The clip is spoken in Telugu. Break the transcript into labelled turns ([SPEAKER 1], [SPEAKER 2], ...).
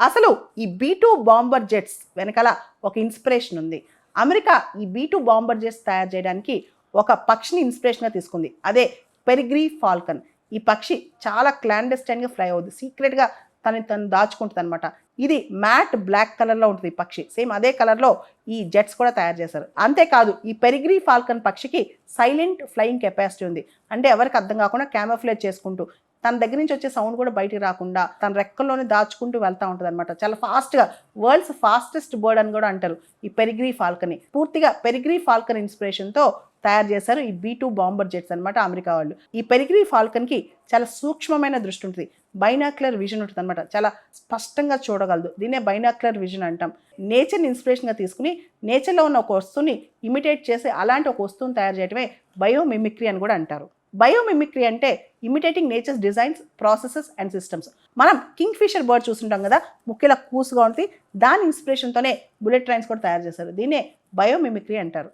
[SPEAKER 1] అసలు ఈ B2 బాంబర్ జెట్స్ వెనకాల ఒక ఇన్స్పిరేషన్ ఉంది. అమెరికా ఈ B2 బాంబర్ జెట్స్ తయారు చేయడానికి ఒక పక్షిని ఇన్స్పిరేషన్గా తీసుకుంది. అదే పెరిగ్రీ ఫాల్కన్. ఈ పక్షి చాలా క్లాండెస్టైన్గా ఫ్లై అవుతుంది, సీక్రెట్గా తను దాచుకుంటుంది అనమాట. ఇది మ్యాట్ బ్లాక్ కలర్లో ఉంటుంది ఈ పక్షి. సేమ్ అదే కలర్లో ఈ జెట్స్ కూడా తయారు చేశారు. అంతేకాదు ఈ పెరిగ్రీ ఫాల్కన్ పక్షికి సైలెంట్ ఫ్లయింగ్ కెపాసిటీ ఉంది. అంటే ఎవరికి అర్థం కాకుండా క్యామోఫ్లేజ్ చేసుకుంటూ తన దగ్గర నుంచి వచ్చే సౌండ్ కూడా బయటికి రాకుండా తన రెక్కల్లోనే దాచుకుంటూ వెళ్తూ ఉంటుంది అనమాట. చాలా ఫాస్ట్గా, వరల్డ్స్ ఫాస్టెస్ట్ బర్డ్ అని కూడా అంటారు ఈ పెరిగ్రీ ఫాల్కన్ని. పూర్తిగా పెరిగ్రీ ఫాల్కన్ ఇన్స్పిరేషన్తో తయారు చేశారు ఈ B2 బాంబర్ జెట్స్ అనమాట అమెరికా వాళ్ళు. ఈ పెరిగ్రీ ఫాల్కన్కి చాలా సూక్ష్మమైన దృష్టి ఉంటుంది, బైనాక్యులర్ విజన్ ఉంటుంది అనమాట. చాలా స్పష్టంగా చూడగలదు. దీన్నే బైనాక్యులర్ విజన్ అంటాం. నేచర్ని ఇన్స్పిరేషన్గా తీసుకుని నేచర్లో ఉన్న ఒక వస్తువుని ఇమిటేట్ చేసి అలాంటి ఒక వస్తువుని తయారు చేయడమే బయోమిమిక్రీ అని కూడా అంటారు. బయోమిమిక్రీ అంటే imitating nature's designs, processes and systems. మనం కింగ్ ఫిషర్ బర్డ్ చూస్తుంటాం కదా, ముఖ్యంగా కూసుగా ఉంటుంది. దాని ఇన్స్పిరేషన్తోనే బుల్లెట్ ట్రైన్స్ కూడా తయారు చేశారు. దీన్నే బయోమిమిక్రీ అంటారు.